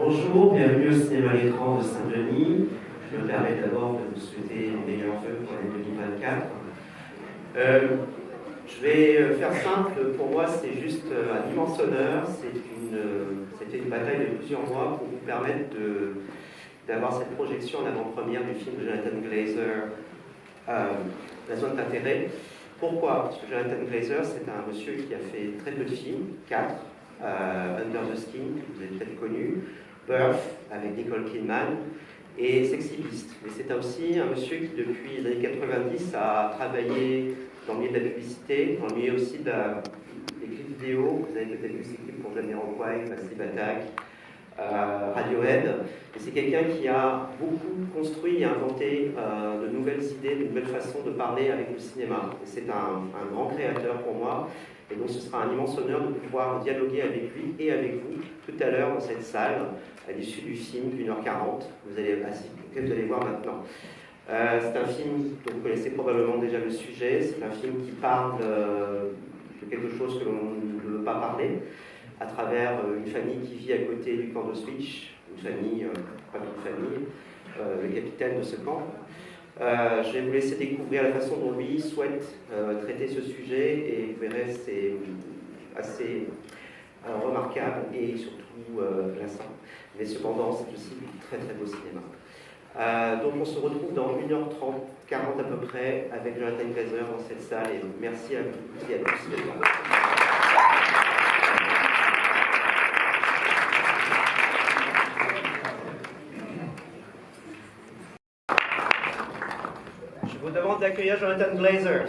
Bonjour, bienvenue au cinéma à l'écran de Saint-Denis. Je me permets d'abord de vous souhaiter les meilleurs vœux pour l'année 2024. Je vais faire simple, pour moi c'est juste un immense honneur, c'était une bataille de plusieurs mois pour vous permettre d'avoir cette projection en avant-première du film de Jonathan Glazer, La zone d'intérêt. Pourquoi? Parce que Jonathan Glazer, c'est un monsieur qui a fait très peu de films, 4, Under the Skin, que vous avez peut-être connu, Birth, avec Nicole Kidman, et Sexy Beast. Mais c'est aussi un monsieur qui, depuis les années 90, a travaillé dans le milieu de la publicité, dans le milieu aussi des clips vidéo. Vous avez peut-être vu ses clips pour Jamiroquai, Massive Attack, Radiohead. Et c'est quelqu'un qui a beaucoup construit et inventé de nouvelles idées, de nouvelles façons de parler avec le cinéma. Et c'est un grand créateur pour moi. Et donc ce sera un immense honneur de pouvoir dialoguer avec lui et avec vous tout à l'heure dans cette salle, à l'issue du film d'1h40. Vous allez voir maintenant. C'est un film dont vous connaissez probablement déjà le sujet. C'est un film qui parle de quelque chose que l'on ne veut pas parler, à travers une famille qui vit à côté du camp d'Auschwitz, une famille, pas une famille, le capitaine de ce camp. Je vais vous laisser découvrir la façon dont lui souhaite traiter ce sujet, et vous verrez, c'est assez remarquable et surtout glaçant. Mais cependant, c'est aussi du très très beau cinéma. Donc on se retrouve dans 1h30, 40 à peu près, avec Jonathan Glazer dans cette salle, et merci à vous et à tous d'être là. Je vous demande d'accueillir Jonathan Glazer.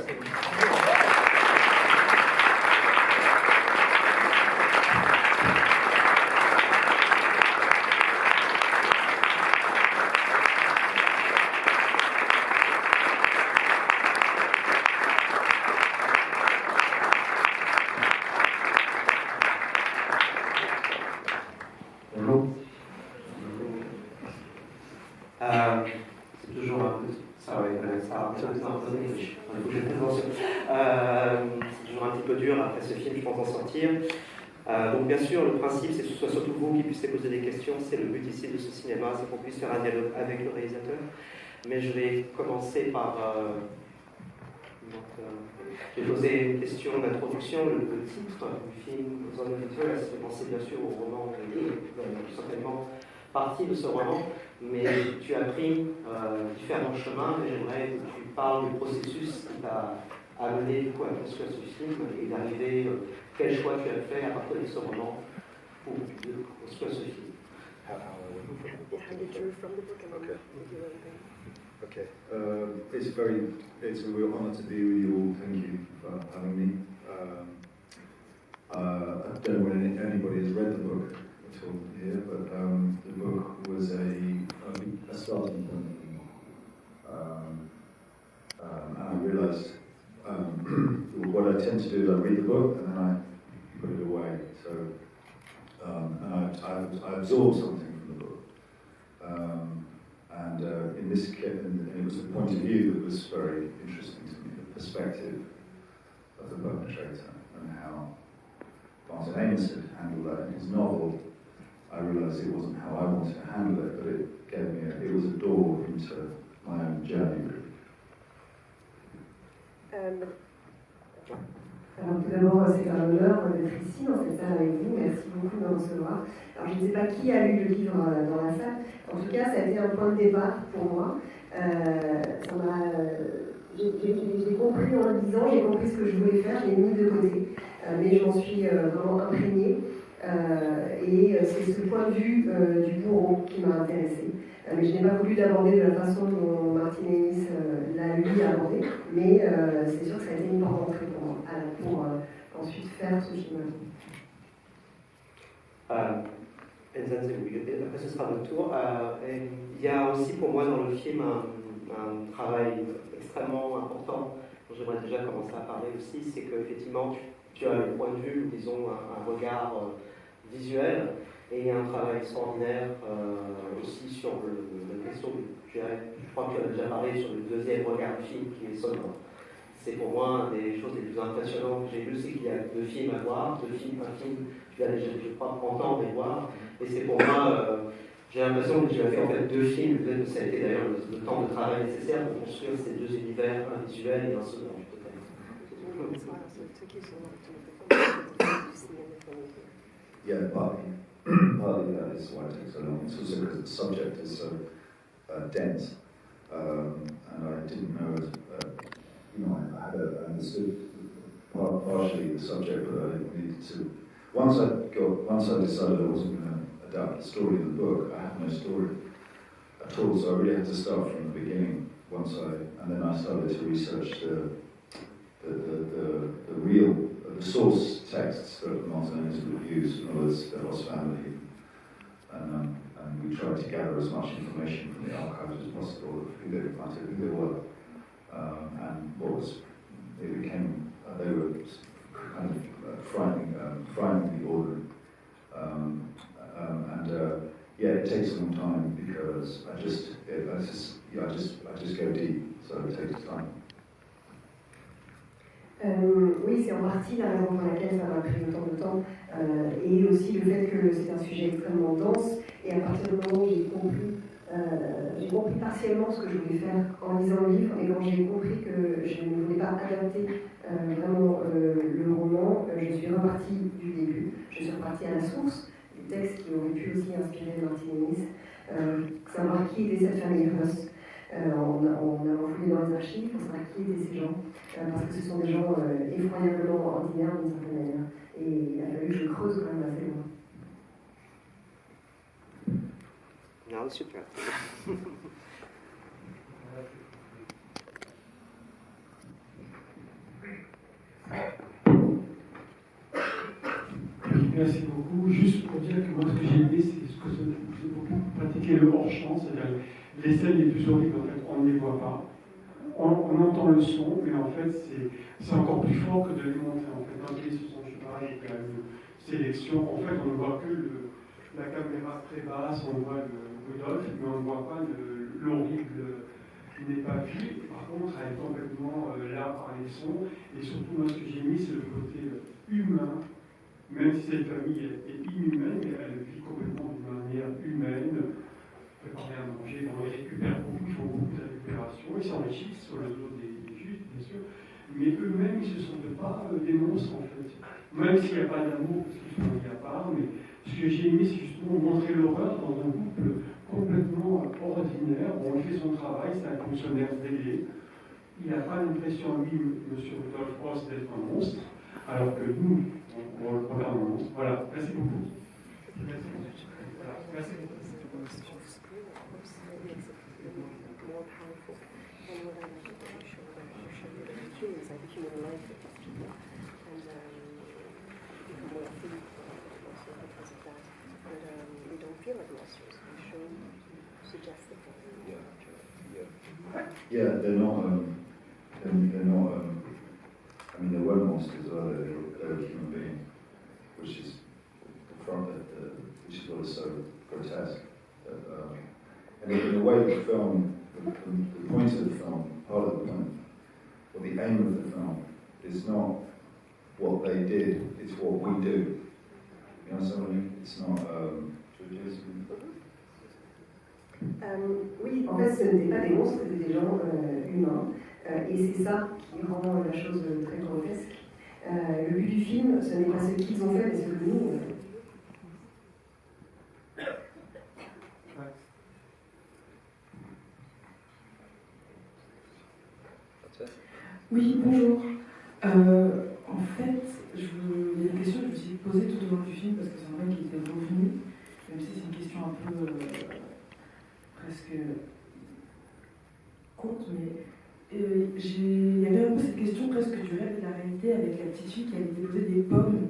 C'est toujours un peu... C'est toujours un petit peu dur après ce film, je pense, d'en sortir. Donc bien sûr, le principe, c'est que ce soit surtout vous qui puissiez poser des questions. C'est le but ici de ce cinéma, c'est qu'on puisse faire un dialogue avec le réalisateur. Mais je vais commencer par... j'ai posé une question d'introduction. Le titre du film, Zone Virtuelle, ça fait penser bien sûr au roman de Lee, certainement partie de ce roman, mais tu as pris différents chemins, et j'aimerais que tu parles du processus qui t'a amené du coup, à construire ce film et d'arriver, quel choix tu as fait à partir de ce roman pour construire ce film. Okay. It's a real honour to be with you all. Thank you for having me. I don't know whether anybody has read the book at all here, but the book was a starting point for me. And I realised what I tend to do is I read the book and then I put it away. So, and I absorbed something from the book. In this case, it was a point of view that was very interesting to me, the perspective of the perpetrator and how Martin Amis had handled that in his novel. I realised it wasn't how I wanted to handle it, but it gave me it was a door into my own journey, really. Alors tout d'abord, c'est un honneur d'être ici dans cette salle avec vous. Merci beaucoup de me recevoir. Alors je ne sais pas qui a lu le livre dans la salle. En tout cas, ça a été un point de départ pour moi. J'ai compris en le lisant, j'ai compris ce que je voulais faire, je l'ai mis de côté. Mais j'en suis vraiment imprégnée. Et c'est ce point de vue du bourreau qui m'a intéressée. Mais je n'ai pas voulu l'aborder de la façon dont Martin Amis l'a lui abordé, mais c'est sûr que ça a été une porte d'entrée pour moi, pour ensuite faire ce film. Après ce sera votre tour. Il y a aussi pour moi dans le film un travail extrêmement important dont j'aimerais déjà commencer à parler aussi, c'est qu'effectivement tu as le point de vue, disons un regard visuel, et il y a un travail extraordinaire aussi sur la question je crois que tu as déjà parlé sur le deuxième regard du film qui est sonore. c'est pour moi une des choses les plus impressionnantes que j'ai vues, c'est qu'il y a 2 films à voir, un film, tu vas, je crois, entendre et voir. Et c'est pour moi, j'ai l'impression que j'ai fait en fait 2 films, peut-être que ça a été d'ailleurs le temps de travail nécessaire pour construire ces 2 univers, un visuel et un sonore. Yeah, partly that is why it takes so long. It's also because the subject is so dense, and I didn't know, I understood partially the subject, but I needed to. Once I decided I wasn't going to adapt the story in the book, I had no story at all, so I really had to start from the beginning. And then I started to research the source texts that Martinez would use, in other words, the Ross family, and we tried to gather as much information from the archives as possible of who they were, and they were kind of frighteningly ordered, yeah, it takes a long time because I just go deep, so it takes time. Oui, c'est en partie la raison pour laquelle ça m'a pris autant de temps, et aussi le fait que c'est un sujet extrêmement dense, et à partir du moment où j'ai compris partiellement ce que je voulais faire en lisant le livre, et quand j'ai compris que je ne voulais pas adapter vraiment le roman, je suis repartie du début, je suis repartie à la source du texte qui aurait pu aussi inspirer Martin Amis, savoir qui était cette famille Huss. On a fouillé dans les archives pour savoir qui étaient ces gens, parce que ce sont des gens effroyablement ordinaires d'une certaine manière. Et il a fallu que je creuse quand même assez loin. Non, super. Merci beaucoup. Juste pour dire que moi, ce que j'ai aimé, c'est ce que j'ai beaucoup pratiqué le hors-champ, c'est-à-dire les scènes les plus horribles, en fait, on ne les voit pas. On entend le son, mais en fait, c'est encore plus fort que de les montrer. En fait, dans les sous son cheval, il y a une sélection. En fait, on ne voit que la caméra très basse, on voit le Rudolf, mais on ne voit pas l'horrible qui n'est pas vu. Par contre, elle est complètement là par les sons. Et surtout, moi, ce que j'ai mis, c'est le côté humain. Même si cette famille est inhumaine, elle vit complètement d'une manière humaine, préparer à manger, ils récupèrent beaucoup, ils font beaucoup de récupération, ils s'enrichissent sur le dos des justes, bien sûr, mais eux-mêmes, ils ne se sentent pas des monstres, en fait. Même s'il n'y a pas d'amour, parce qu'ils sont mis à part, mais ce que j'ai aimé, c'est justement montrer l'horreur dans un couple complètement ordinaire. Bon, il fait son travail, c'est un fonctionnaire zélé. Il n'a pas l'impression, lui, M. Rudolf Ross, d'être un monstre, alors que nous, on le regarde en monstre. Voilà, merci beaucoup. Merci beaucoup. Yeah, they're not. I mean, they were monsters, are they? They're a human being, which is which is what is so grotesque. And in a way, the film, the point of the film, part of the point, or the aim of the film, is not what they did; it's what we do. You know, something. It's not. Oui, en fait, ce n'étaient pas des monstres, c'était des gens humains. Et c'est ça qui rend la chose très grotesque. Le but du film, ce n'est pas ce qu'ils ont fait, mais ce que nous on fait. Oui, bonjour. En fait, il y a une question que je me suis posée tout au long du film, parce que c'est vrai qu'il était revenu, même si c'est une question un peu presque courte, mais il y avait un peu cette question presque du rêve et de la réalité avec la petite fille qui allait déposer des pommes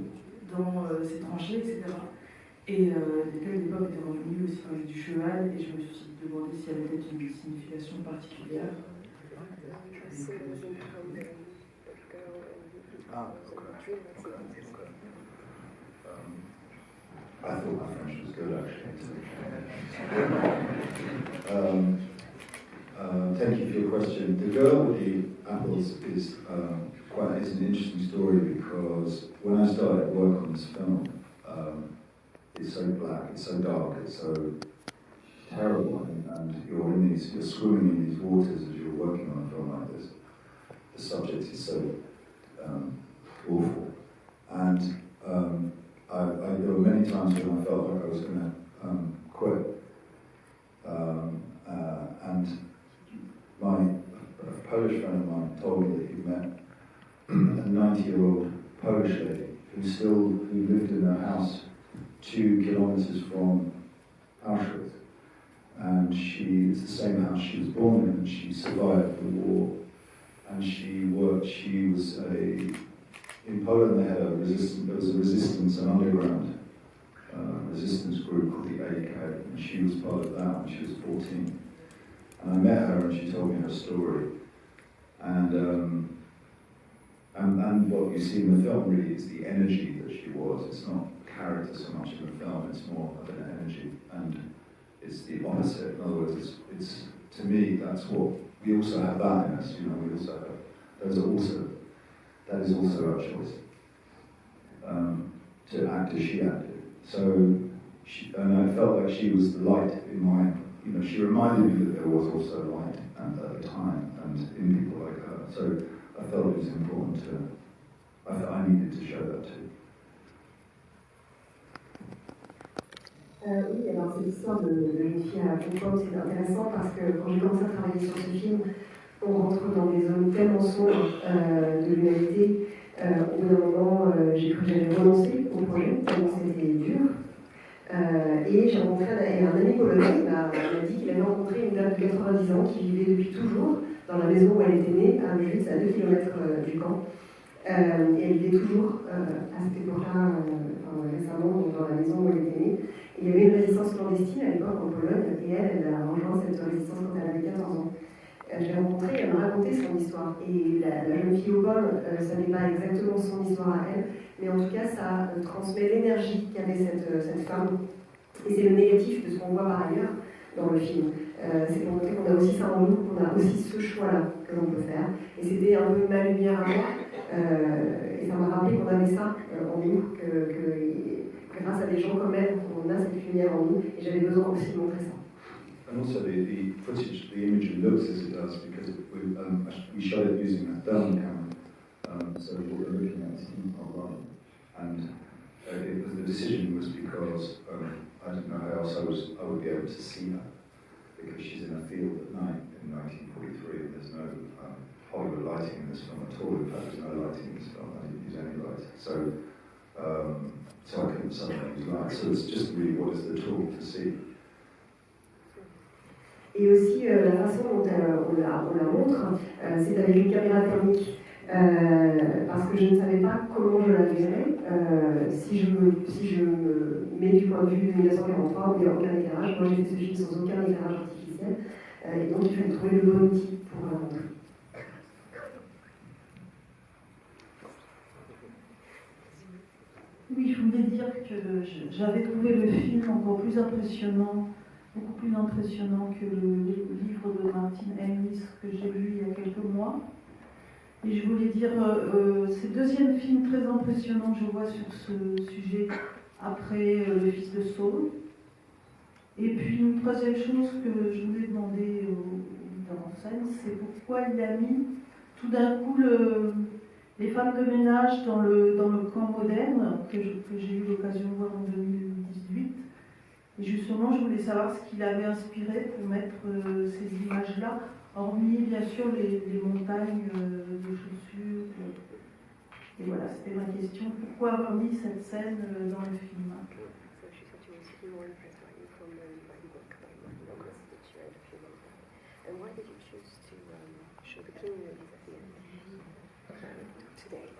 dans ses tranchées, etc. Et lesquelles des pommes étaient revenues aussi quand j'ai du cheval, et je me suis demandé s'il y avait peut-être une signification particulière. I thought my French was good, actually. thank you for your question. The girl with the apples is an interesting story because when I started work on this film, it's so black, it's so dark, it's so terrible, and you're swimming in these waters as you're working on a film like this. The subject is so awful, and there were many times when I felt like I was going to quit. And a Polish friend of mine told me that he met a 90-year-old Polish lady who lived in a house 2 kilometers from Auschwitz. And it's the same house she was born in, and she survived the war. And in Poland there was a resistance, an underground resistance group called the AK, and she was part of that when she was 14. And I met her and she told me her story. And what you see in the film really is the energy that she was. It's not character so much in the film, it's more of an energy. And it's the opposite. In other words, it's to me, that's what, we also have that in us, we also have, that is also our choice. To act as she acted. So, and I felt like she was the light in my, she reminded me that there was also light at the time and in people like her. So I felt it was important I needed to show that too. Oui, alors cette histoire de jeune fille à Concorde, c'est intéressant parce que quand j'ai commencé à travailler sur ce film, on rentre dans des zones tellement sombres de l'humanité. Au bout d'un moment, j'ai cru que j'allais renoncer au projet, tellement c'était dur. Et j'ai rencontré un ami polonais qui m'a dit qu'il avait rencontré une dame de 90 ans qui vivait depuis toujours dans la maison où elle était née, à Auschwitz, à 2 km du camp. Et elle vivait toujours à cette époque-là, récemment, dans la maison où elle était née. Et il y avait une résistance clandestine à l'époque en Pologne, et elle a rejoint cette résistance quand elle avait 14 ans. Je l'ai rencontrée, elle m'a raconté son histoire. Et la jeune fille aux pommes, ça n'est pas exactement son histoire à elle, mais en tout cas, ça transmet l'énergie qu'avait cette femme. Et c'est le négatif de ce qu'on voit par ailleurs dans le film. C'est pour montrer qu'on a aussi ça en nous, qu'on a aussi ce choix-là que l'on peut faire. Et c'était un peu ma lumière à moi. Et ça m'a rappelé qu'on avait ça en nous, que grâce à des gens comme elle, on a cette lumière en nous. Et j'avais besoin aussi de montrer ça. And also the footage, the imagery looks as it does because we shot it using a thermal camera, so what we're looking at is heat not light. And the decision was because I didn't know how else I would be able to see her, because she's in a field at night in 1943 and there's no Hollywood lighting in this film at all. In fact, there's no lighting in this film, I didn't use any light. So I couldn't suddenly use light. So it's just really what is the tool to see. Et aussi la façon dont on la montre, c'est avec une caméra thermique. Parce que je ne savais pas comment je la verrais si je me mets du point de vue de 1943 où il n'y a aucun éclairage. Moi j'ai fait ce film sans aucun éclairage artificiel. Et donc il fallait trouver le bon outil pour la montrer. Oui, je voulais dire que j'avais trouvé le film encore plus impressionnant, beaucoup plus impressionnant que le livre de Martin Amis que j'ai lu il y a quelques mois. Et je voulais dire, c'est le deuxième film très impressionnant que je vois sur ce sujet après Le Fils de Saul. Et puis une troisième chose que je voulais demander au metteur en scène, c'est pourquoi il a mis tout d'un coup les femmes de ménage dans le camp moderne, que j'ai eu l'occasion de voir en 2018. Et justement, je voulais savoir ce qu'il avait inspiré pour mettre ces images-là, hormis bien sûr les montagnes de chaussures. Et voilà, c'était ma question. Pourquoi avoir mis cette scène dans le film?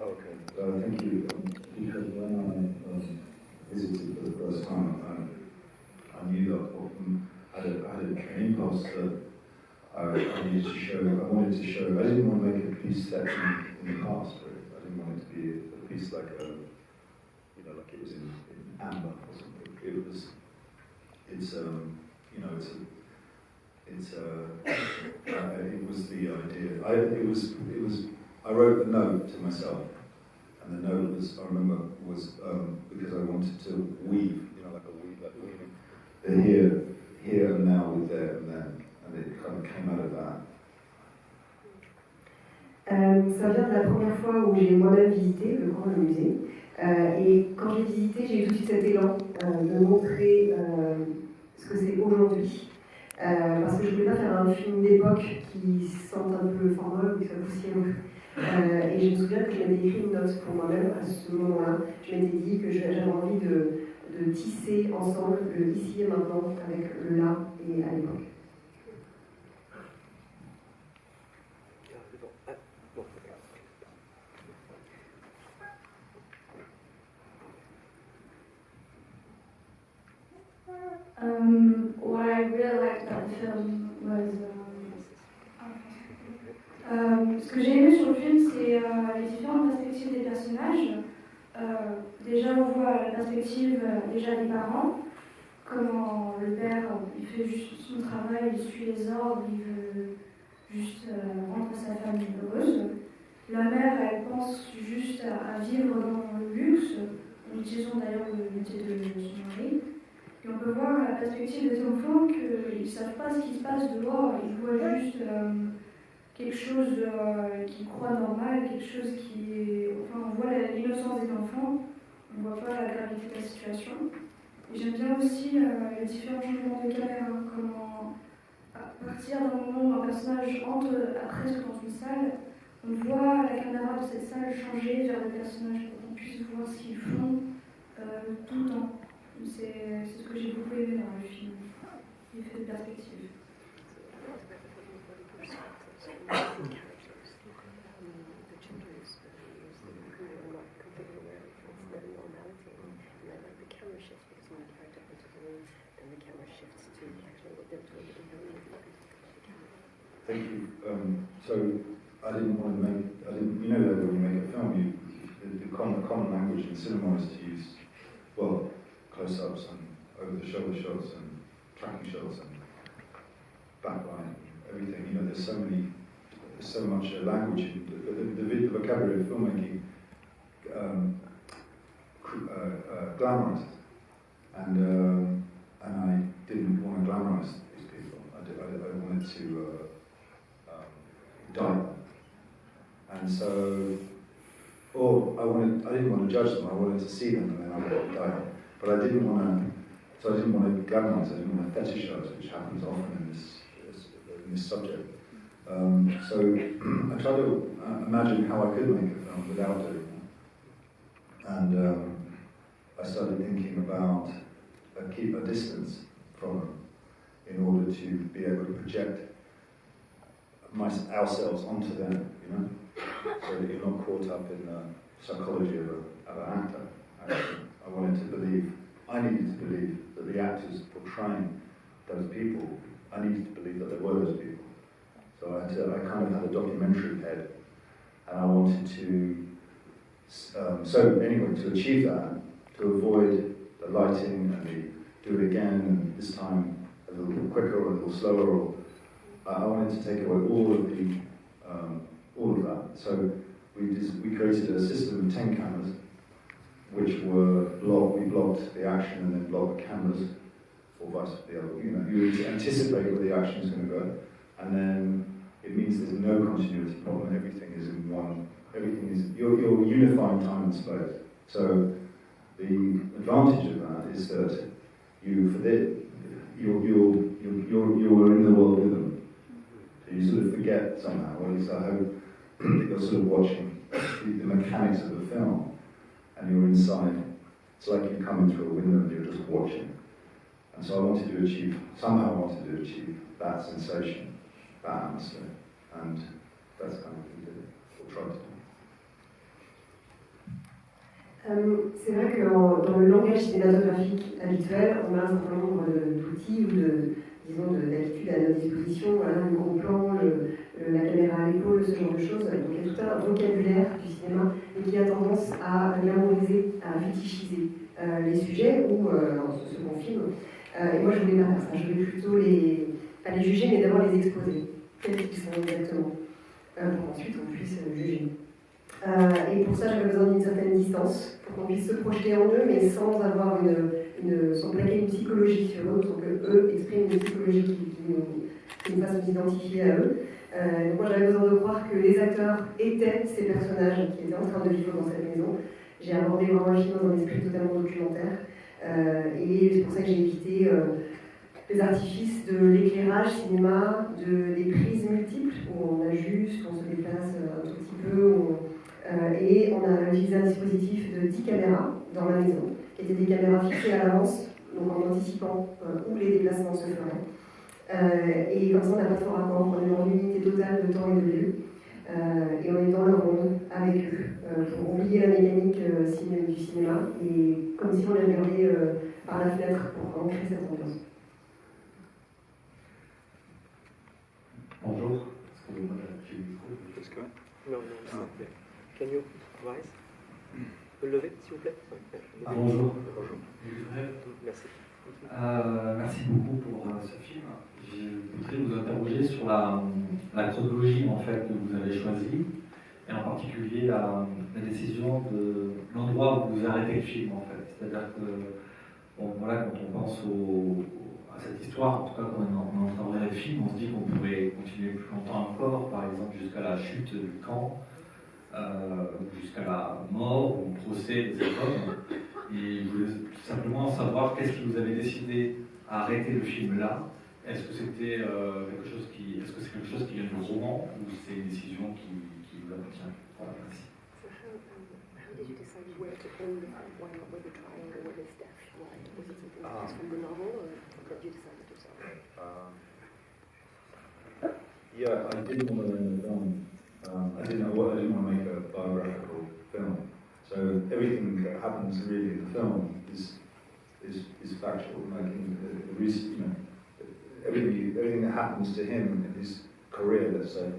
Okay, thank you. Because when I visited for the first time, I knew that I had an impulse that I needed to show. I wanted to show. I didn't want to make a piece set in the past. Really. I didn't want it to be a piece like like it was in amber or something. It's it's it was the idea. I wrote a note to myself, and the note was, I remember, was because I wanted to weave, like weaving. The here and now with there and then, and it kind of came out of that. Ça vient de la première fois où j'ai moi-même visité le Grand Musée. Et quand j'ai visité, j'ai eu tout de suite cet élan de montrer ce que c'est aujourd'hui. Parce que je ne voulais pas faire un film d'époque qui sente un peu formol ou qui soit poussiéreux. Et je me souviens que je m'étais écrit une note pour moi-même à ce moment-là. Je m'étais dit que j'avais envie de tisser ensemble le ici et maintenant avec le là et à l'époque. What I really liked about the film was ce que j'ai aimé sur le film, c'est les différentes perspectives des personnages. Déjà, on voit la perspective déjà des parents, comment le père il fait juste son travail, il suit les ordres, il veut juste rendre sa famille heureuse. La mère, elle pense juste à vivre dans le luxe, en utilisant d'ailleurs le métier de son mari. Et on peut voir la perspective des enfants qu'ils ne savent pas ce qui se passe dehors, ils voient juste quelque chose qu'ils croient normal, quelque chose qui est... Enfin, on voit l'innocence des enfants, on ne voit pas la gravité de la situation. Et j'aime bien aussi les différents changements de caméra, comment à partir d'un moment où un personnage entre presque dans une salle, on voit la caméra de cette salle changer vers le personnage pour qu'on puisse voir ce qu'ils font tout le temps. C'est ce que j'ai beaucoup aimé dans le film, l'effet de perspective. Thank you. So I didn't want to you know that when you make a film, the common language in cinema is to use, well, close-ups and over-the-shoulder shots and tracking shots and backline, everything. There's so much language. The vocabulary of filmmaking glamorized, and I didn't want to glamorize these people. I wanted to dye them, and so, I didn't want to judge them. I wanted to see them, and then I would dye them. But I didn't want to glamorize. I didn't want to fetishize, which happens often in this subject. So I tried to imagine how I could make a film without doing that. And I started thinking about keep a distance from them in order to be able to project ourselves onto them, so that you're not caught up in the psychology of an actor. I needed to believe that the actors portraying those people, I needed to believe that they were those people. So I kind of had a documentary head, and I wanted to, to achieve that, to avoid the lighting and the do it again, and this time a little quicker or a little slower, I wanted to take away all of that. So we created a system of 10 cameras, which were we blocked the action and then blocked the cameras, or vice versa. You anticipate where the action is going to go, and then it means there's no continuity problem. Everything is in one. Everything is you're unifying time and space. So the advantage of that is that you're in the world with them. So you sort of forget somehow. Or at least I hope that you're sort of watching the mechanics of the film, and you're inside. It's like you come in through a window and you're just watching. And so I wanted to achieve that sensation, that atmosphere, and that's kind of what we did, or tried to do. C'est vrai que dans le langage cinématographique habituel, on a un certain nombre d'outils ou d'habitudes à notre disposition, voilà, le gros plan, la caméra à l'épaule, ce genre de choses. Donc il y a tout un vocabulaire du cinéma et qui a tendance à glamoriser, à fétichiser les sujets ou ce qu'on filme. Et moi je voulais pas faire ça, je voulais plutôt à les juger, mais d'abord les exposer, tels qu'ils sont exactement, pour qu'ensuite on puisse juger. Et pour ça, j'avais besoin d'une certaine distance, pour qu'on puisse se projeter en eux, mais sans avoir sans plaquer une psychologie sur eux, sans qu'eux expriment une psychologie qui nous fasse nous identifier à eux. Donc moi, j'avais besoin de croire que les acteurs étaient ces personnages qui étaient en train de vivre dans cette maison. J'ai abordé vraiment le film dans un esprit totalement documentaire. Et c'est pour ça que j'ai évité les artifices de l'éclairage cinéma, des prises multiples, où on ajuste, on se déplace un tout petit peu, et on a utilisé un dispositif de 10 caméras dans la maison, qui étaient des caméras fixées à l'avance, donc en anticipant où les déplacements se feraient. Et comme ça, on n'a pas de faux raccord, on est dans l'unité totale de temps et de lieu, et on est dans le monde avec eux, pour oublier la mécanique du cinéma, et comme si on les regardait par la fenêtre pour vraiment créer cette ambiance. Bonjour. Est-ce que j'ai le micro? Non, non, Can you rise? Vous pouvez le lever, s'il vous plaît? Bonjour. Bonjour. Merci. Merci beaucoup pour ce film. Je voudrais vous interroger sur la chronologie en fait, que vous avez choisie, et en particulier la décision de l'endroit où vous arrêtez le film en fait. C'est-à-dire que bon, voilà, quand on pense à cette histoire, en tout cas quand on entendrait le film, on se dit qu'on pourrait continuer plus longtemps encore, par exemple jusqu'à la chute du camp, jusqu'à la mort ou au procès des hommes. Et je voulais simplement savoir qu'est-ce qui vous avait décidé à arrêter le film là. Est-ce que c'était est-ce que c'est quelque chose qui vient du roman ou c'est une décision qui vous appartient? Voilà, merci. How did you decide where to end the film? Why not with the triangle, with his death? Why? Was it something else from the novel, or that you decided to tell? Yeah, I didn't want to end the film. I didn't want to make a biographical film. So everything that happens really in the film is factual. Like everything that happens to him in his career, let's say,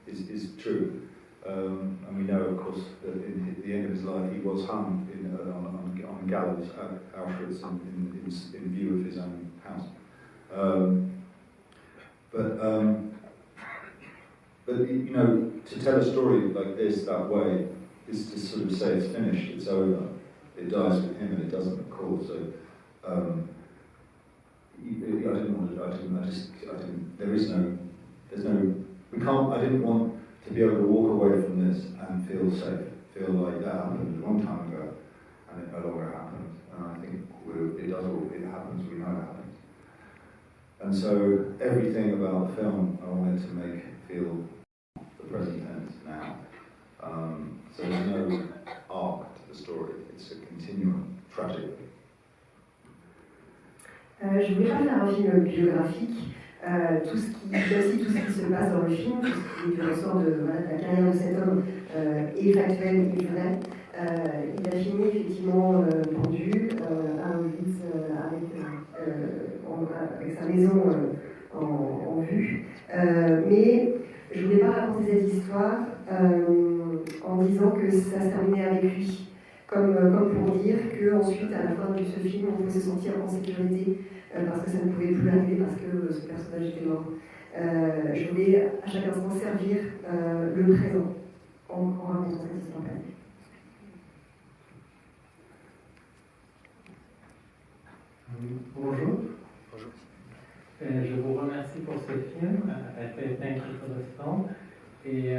is true. And we know, of course, that at the end of his life, he was hung on a gallows at Auschwitz in view of his own house. But you know, to tell a story like this that way is to sort of say it's finished, it's over, it dies with him, and it doesn't, of course. So I didn't want to be able to walk away from this and feel safe, feel like that happened a long time ago, and it no longer happens. And I think it happens, we know it happens. And so everything about the film I wanted to make feel the present tense now. So there's no arc to the story, it's a continuum, tragically. Je voulais pas faire un film biographique, tout ce qui se passe dans le film, tout ce qui est du ressort de la carrière de cet homme est factuel et vrai. Il a fini effectivement pendu à Auschwitz avec sa maison en vue. Mais je ne voulais pas raconter cette histoire en disant que ça se terminait avec lui. Comme pour dire qu'ensuite, à la fin de ce film, on pouvait se sentir en sécurité parce que ça ne pouvait plus arriver parce que ce personnage était mort. Je voulais à chaque instant servir le présent en racontant cette histoire. Bonjour. Bonjour. Je vous remercie pour ce film, Everything Correspond. Et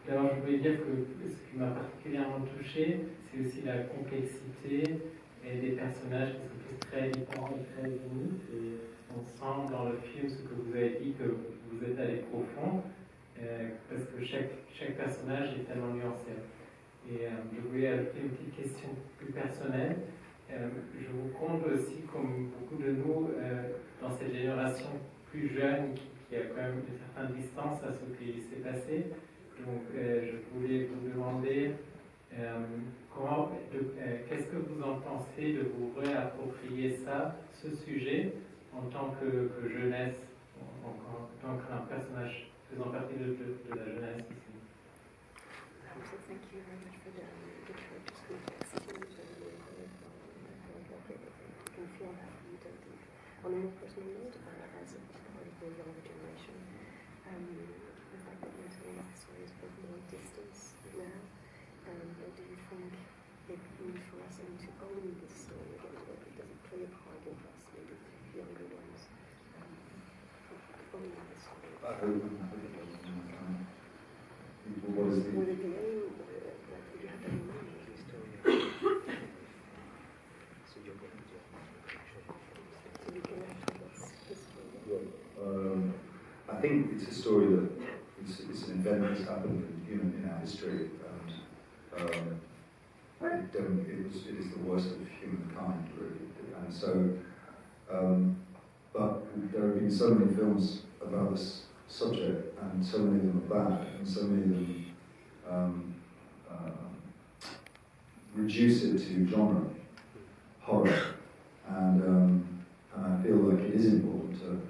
d'abord, je voulais dire que ce qui m'a particulièrement touché, c'est aussi la complexité et des personnages qui sont tous très différents et très unis. Et on sent dans le film ce que vous avez dit, que vous êtes allé profond, parce que chaque personnage est tellement nuancé. Et je voulais ajouter une petite question plus personnelle. Je vous compte aussi, comme beaucoup de nous, dans cette génération plus jeune qui a quand même une certaine distance à ce qui s'est passé. Donc, je voulais vous demander qu'est-ce que vous en pensez de vous réapproprier ce sujet, en tant que jeunesse, en tant qu'un personnage faisant partie de la jeunesse ici. Thank you very much for the can feel that you don't think on a more personal note as a the younger generation. The fact that you're telling the stories with more distance now, or do you think it means for us to own this story again? Does it play a part in us, maybe younger ones, owning the story? I hope it doesn't. What is the... Would it be any, like, would you have any meaning in the story? So you can actually get history. I think it's a story that it's an event that's happened in our history, and it is the worst of humankind, really. And so, but there have been so many films about this subject, and so many of them are bad, and so many of them reduce it to genre, horror, and I feel like it is important to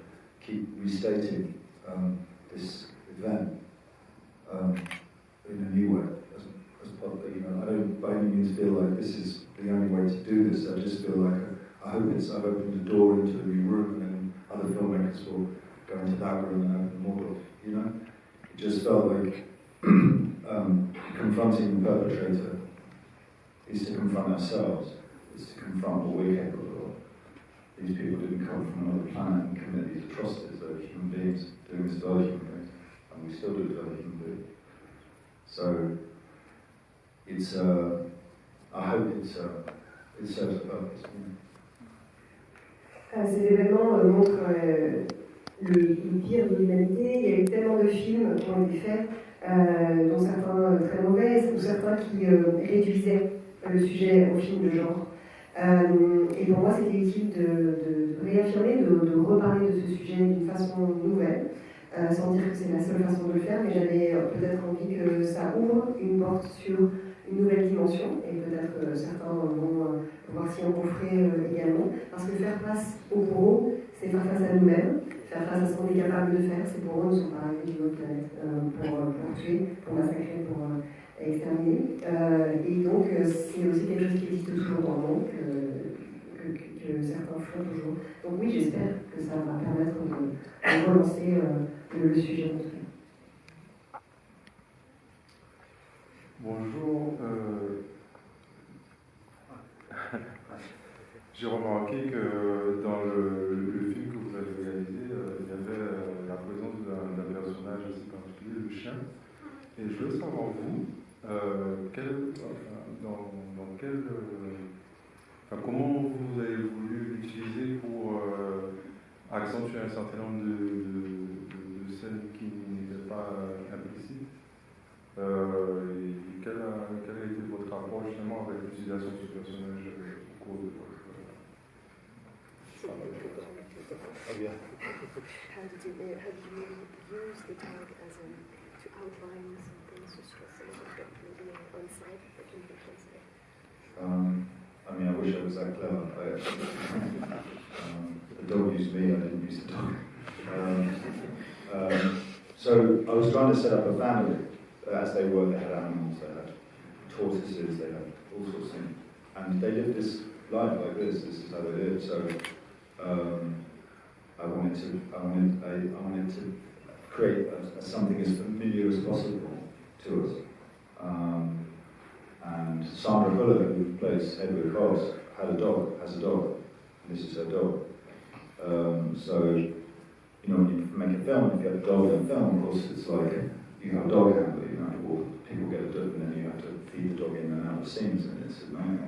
keep restating this event in a new way. As part of, I don't by any means feel like this is the only way to do this. I just feel like I've opened a door into a new room, and then other filmmakers will go into that room and open more doors. It just felt like confronting the perpetrator is to confront ourselves. It's to confront what we're capable of. These people didn't come from another planet and commit these atrocities. They're human beings doing this to other human beings, and we still do it to other human beings. So it's I hope it serves a purpose. Ces événements montrent le pire de l'humanité. Il y a eu tellement de films qui ont été faits, dont certains très mauvais, ou certains qui réduisaient le sujet au film de genre. Et pour moi, c'était utile de réaffirmer, de reparler de ce sujet d'une façon nouvelle, sans dire que c'est la seule façon de le faire, mais j'avais peut-être envie que ça ouvre une porte sur une nouvelle dimension, et peut-être certains vont pouvoir s'y engouffrer également, parce que faire face au bourreau, c'est faire face à nous-mêmes, faire face à ce qu'on est capable de faire. Ces bourreaux ne sont pas arrivés d'une autre planète pour tuer, pour massacrer, pour exterminer. Et donc, c'est aussi quelque chose qui existe toujours dans le monde, que certains font toujours. Donc oui, j'espère que ça va permettre de relancer le sujet. Bonjour. J'ai remarqué que dans le film que vous avez réalisé, il y avait la présence d'un personnage assez particulier, le chien. Et je veux savoir, vous, comment vous avez voulu l'utiliser pour accentuer un certain nombre de scènes qui n'étaient pas implicites. Quel a été votre rapport justement avec l'utilisation de ce personnage au cours de votre travail? How did you use the tag as to outline some things, to stress some of it, maybe on site that you can translate? I mean, I wish I was that clever. The dog used me, I didn't use the dog. So I was trying to set up a family. As they were, they had animals, they had tortoises, they had all sorts of things. And they lived this life like this is how they lived. So I wanted to create something as familiar as possible to us. And Sandra Huller, who plays Hedwig Cross, has a dog, and this is her dog. So, when you make a film, if you have a dog in a film, of course, it's like you have a dog handler, or people get a dog, and then you have to feed the dog in and out of scenes, and it's annoying.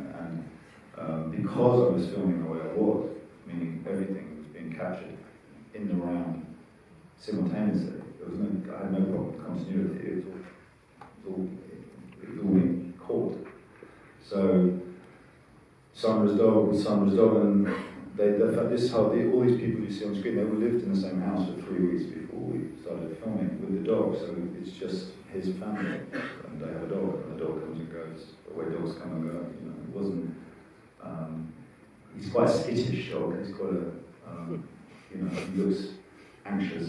And because I was filming the way I was, meaning everything was being captured in the round simultaneously, I had no problem with continuity. It was all being caught. So Sandra's dog was Sandra's dog, and all these people you see on screen, they all lived in the same house for 3 weeks before we started filming with the dog. So it's just his family, and they have a dog, and the dog comes and goes the way dogs come and go. It wasn't. He's quite a skittish dog. He's quite he looks anxious,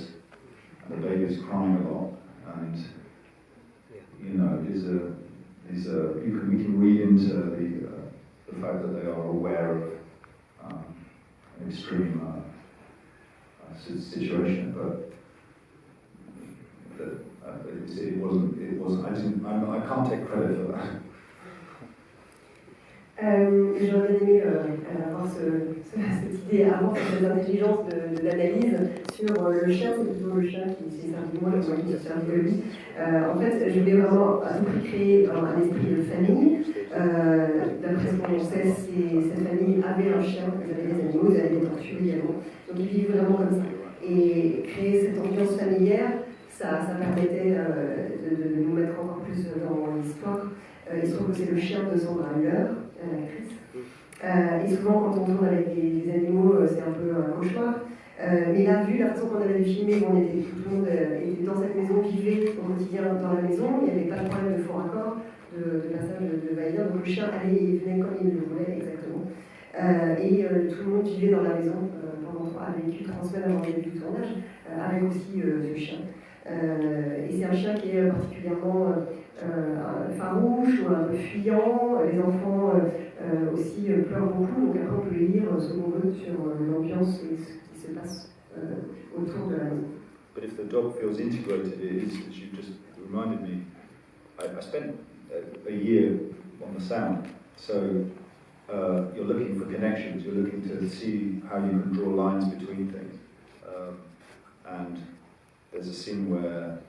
and the baby's crying a lot, and we can read into the fact that they are aware of an extreme situation, but it wasn't. I can't take credit for that. J'aurais bien aimé avoir cette idée avant, cette intelligence d'analyse sur le chien. C'est plutôt le chien qui s'est servi de moi, le chien qui s'est servi de lui. En fait, je voulais vraiment à tout prix créer un esprit de famille. D'après ce qu'on sait, cette famille avait un chien, ils avaient des animaux, ils avaient des tortues également. Donc ils vivent vraiment comme ça. Et créer cette ambiance familière, ça permettait de nous mettre encore plus dans l'histoire. Il se trouve que c'est le chien de Sandra Müller, Chris. Et souvent, quand on tourne avec des animaux, c'est un peu un cauchemar. Mais là, vu la façon qu'on avait filmé, tout le monde était dans cette maison, vivait au quotidien dans la maison, il n'y avait pas de problème de faux raccord, de passage de va-et-vient. Donc le chien allait et venait comme il le voulait exactement. Et tout le monde vivait dans la maison a vécu 3 semaines avant le début du tournage, avec aussi ce chien. Et c'est un chien qui est particulièrement farouche ou un peu fuyant. Les enfants aussi pleurent beaucoup, donc après on peut lire ce qu'on veut sur l'ambiance et ce qui se passe autour de la maison. But if the dog feels integrated, it is, as you just reminded me, I spent a year on the sound, so you're looking for connections, you're looking to see how you can draw lines between things. And there's a scene where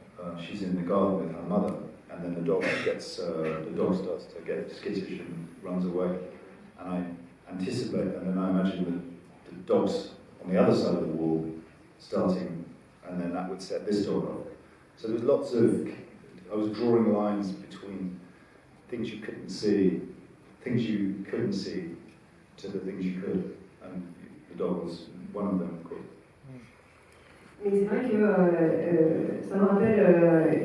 she's in the garden with her mother, and then the dog starts to get skittish and runs away. And I anticipate, and then I imagine the dogs on the other side of the wall starting, and then that would set this dog off. So there's lots of, I was drawing lines between things you couldn't see to the things you could, and the dog was one of them, of course. Mais c'est vrai que ça me rappelle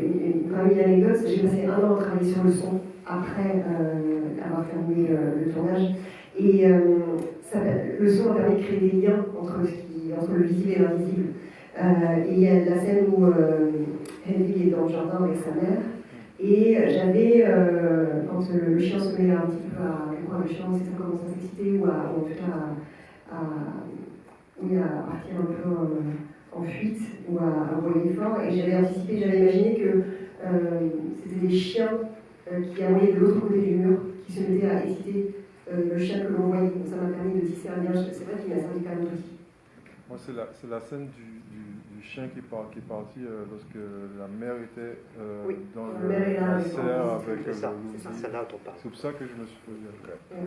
une anecdote, j'ai passé 1 an à travailler sur le son après avoir terminé le tournage. Et le son a permis de créer des liens entre le visible et l'invisible. Et il y a la scène où Hedwig est dans le jardin avec sa mère. Et j'avais, quand le chien se met un petit peu à le chien, c'est ça commence à s'exciter, ou en tout cas à partir un peu en fuite ou à aboyer fort, et j'avais anticipé, j'avais imaginé que c'était des chiens qui aboyaient de l'autre côté du mur, qui se mettaient à exciter le chien que l'on voyait. Donc ça m'a permis de tisser un lien, c'est vrai qu'il m'a servi quand même d'outil. Moi, c'est la scène du chien qui est parti lorsque la mère était dans la serre avec le loup. C'est pour ça que je me suis posé la question.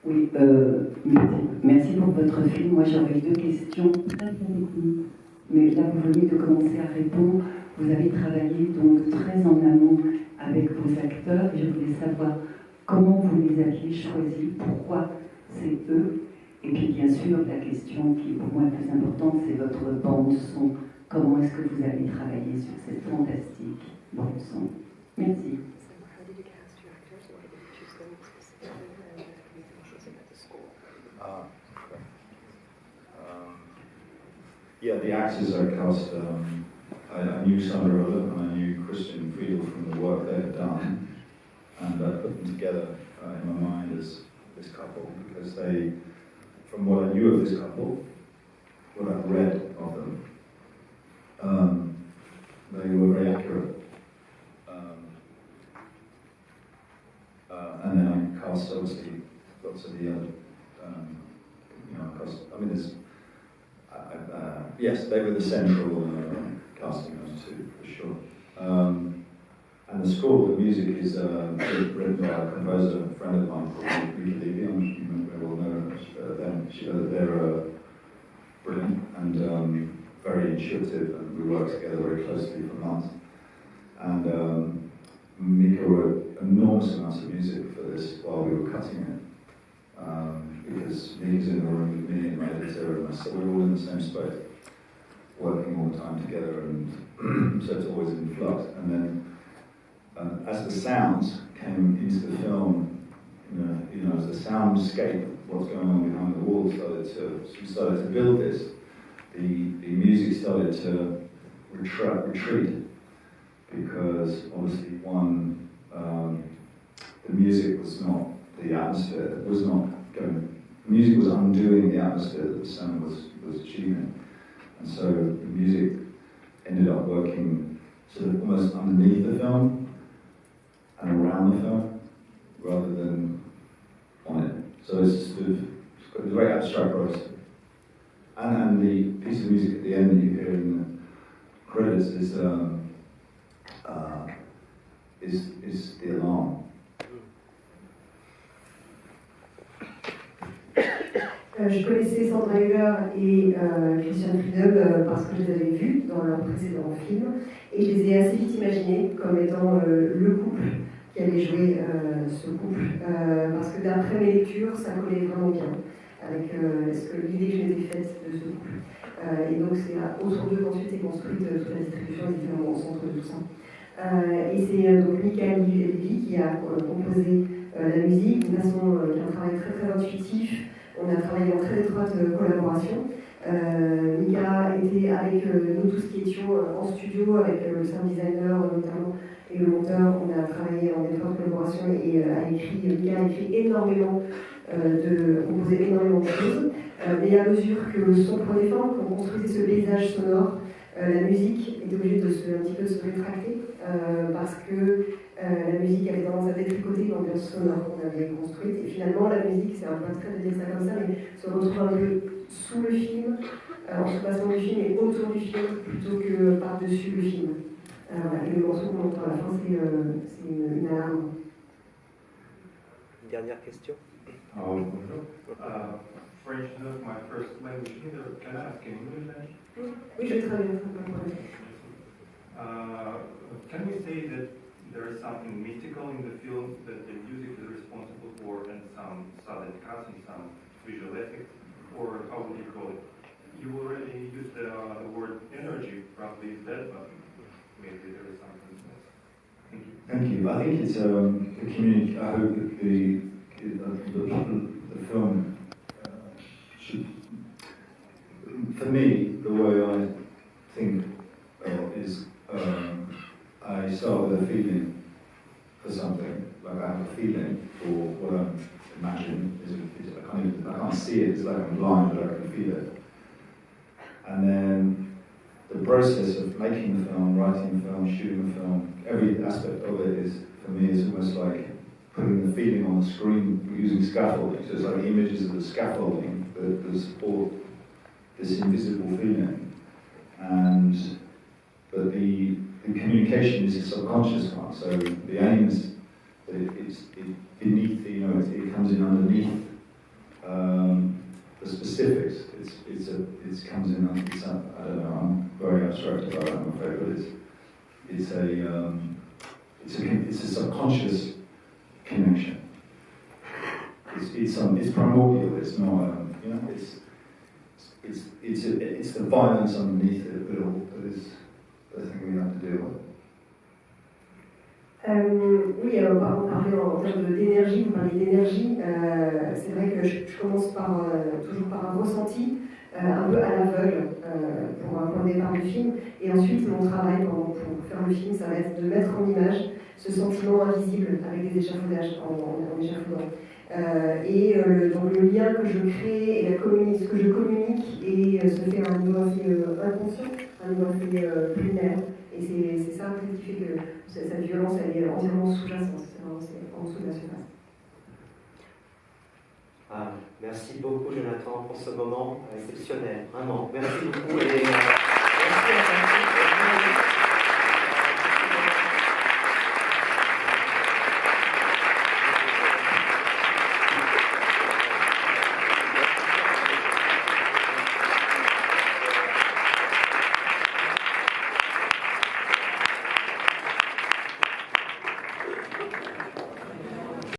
Oui, merci pour votre film. Moi, j'aurais 2 questions très techniques. Mais là, vous venez de commencer à répondre. Vous avez travaillé donc très en amont avec vos acteurs. Je voulais savoir comment vous les aviez choisis, pourquoi c'est eux. Et puis, bien sûr, la question qui est pour moi la plus importante, c'est votre bande-son. Comment est-ce que vous avez travaillé sur cette fantastique bande-son? Merci. Yeah, the actors I cast, I knew Sandra Müller and I knew Christian Friedel from the work they had done, and I put them together in my mind as this couple because they, from what I knew of this couple, what I've read of them, they were very accurate. And then I cast obviously lots of the other, yes, they were the central casting, those 2, for sure. And the score, the music is written by a composer, a friend of mine called Rita Levy. You may well know them. They're brilliant and very intuitive, and we worked together very closely for months. And Mika wrote enormous amounts of music for this while we were cutting it. Because Mika's in the room with me and my editor, and so we're all in the same space, working all the time together, and so it's always in flux. And then, as the sounds came into the film, as the soundscape, what's going on behind the walls we started to build this. The music started to retreat because obviously the music was not, the atmosphere was not music was undoing the atmosphere that the sound was achieving. And so the music ended up working sort of almost underneath the film and around the film, rather than on it. So it's sort of, it's a very abstract process. And the piece of music at the end that you hear in the credits is the alarm. Je connaissais Sandra Hüller et Christian Friedel parce que je les avais vus dans leur précédent film et je les ai assez vite imaginés comme étant le couple qui allait jouer ce couple parce que d'après mes lectures ça collait vraiment bien avec l'idée que je m'étais faite de ce couple et donc c'est autour d'eux qu'ensuite est construite toute la distribution des différents centres de tout ça et c'est donc Michael Levy qui a composé la musique d'une façon qui a un travail très très intuitif. On a travaillé en très étroite collaboration. Mika était avec nous tous qui étions en studio, avec le sound designer notamment et le monteur. On a travaillé en étroite collaboration et Mika a écrit énormément, composé énormément de choses. Et à mesure que le son prenait forme, qu'on construisait ce paysage sonore, la musique était obligée de un petit peu se rétracter parce que la musique avait tendance à détricoter l'ambiance sonore qu'on avait construite et finalement la musique, c'est un peu très de dire ça comme ça, mais se retrouve un peu sous le film, en sous-passant du film et autour du film plutôt que par-dessus le film. Et le morceau qu'on entend à la fin, c'est une alarme. Une dernière question. Bonjour. French is not my first language either. Can I ask in English? Oui, je vais traduire. Can we say that there is something mystical in the film that the music is responsible for, and some sudden cuts and some visual effects, or how would you call it? You already used the word energy, probably is that, but maybe there is something else. Thank you. Thank you. I think it's the community. I hope that the film should. For me, the way I think is. I start with a feeling for something, like I have a feeling for what I'm imagining. I can't see it, it's like I'm blind, but I can feel it. And then the process of making the film, writing the film, shooting the film, every aspect of it is, for me, is almost like putting the feeling on the screen using scaffolding. So it's like images of the scaffolding that support this invisible feeling. But the communication is a subconscious one, so the aim is that it's beneath, it comes in underneath the specifics. It comes in under. I don't know. I'm very abstract about that, I'm afraid, but it's a subconscious connection. It's primordial. It's not. It's the violence underneath it all that is. I think we have to deal with. Oui, alors par contre, en termes d'énergie, vous parlez d'énergie, c'est vrai que je commence toujours par un ressenti, un peu à l'aveugle pour un point de départ du film, et ensuite mon travail pour faire le film, ça va être de mettre en image ce sentiment invisible avec des échafaudages en échafaudant. Donc le lien que je crée et ce que je communique se fait à un niveau assez inconscient, à un niveau assez primaire. Et c'est ça qui fait que cette violence elle est entièrement sous-jacente, c'est en dessous de la surface. Merci beaucoup Jonathan pour ce moment exceptionnel, vraiment. Merci beaucoup et merci à tous.